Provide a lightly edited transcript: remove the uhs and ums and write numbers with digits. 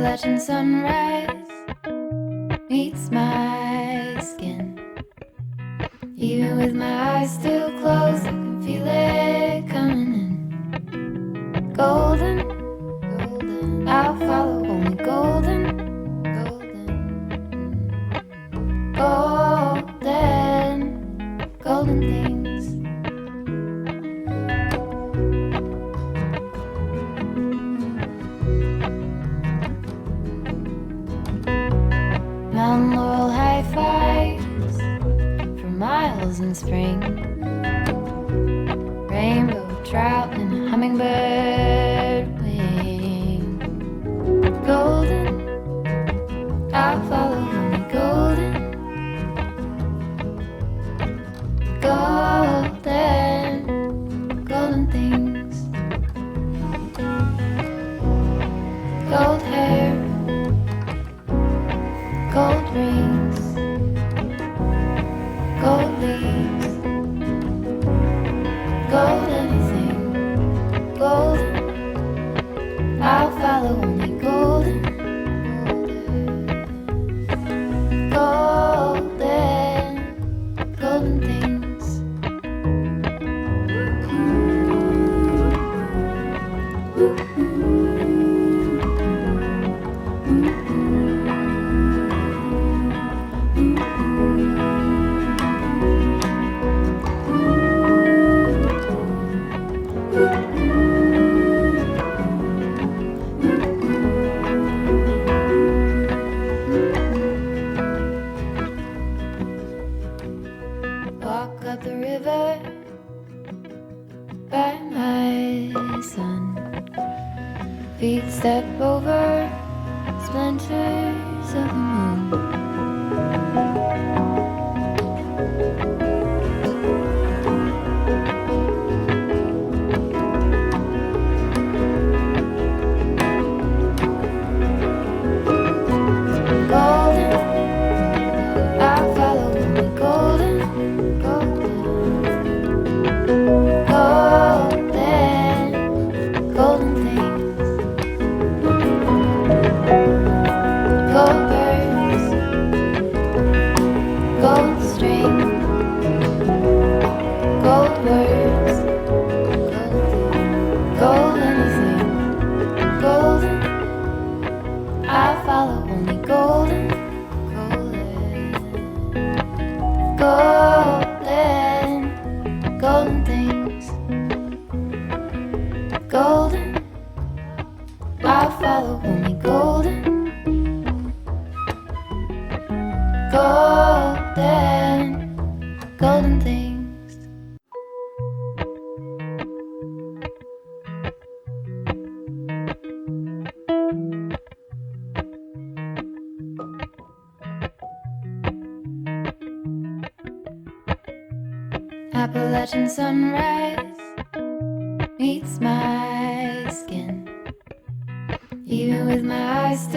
Appalachian sunrise meets my skin. Even with my eyes still closed, I can feel it coming in. Golden, golden, I'll follow only golden, golden, golden, golden things. Mountain laurel high fives for miles in spring. Rainbow trout and a hummingbird wing. Golden, I'll follow only golden, golden, golden things. Gold hair, gold rings, gold leaves, gold anything, golden, I'll follow only golden, golden, golden things. Walk up the river by my son. Feet step over splinters of the moon. Golden, I'll follow only golden, golden, golden, golden things. Gold birds, gold string, gold words, gold anything, golden, I'll follow only golden, golden, golden, golden things. Golden, I'll follow only golden, golden, golden things. Appalachian sunrise meets my skin. Even with my eyes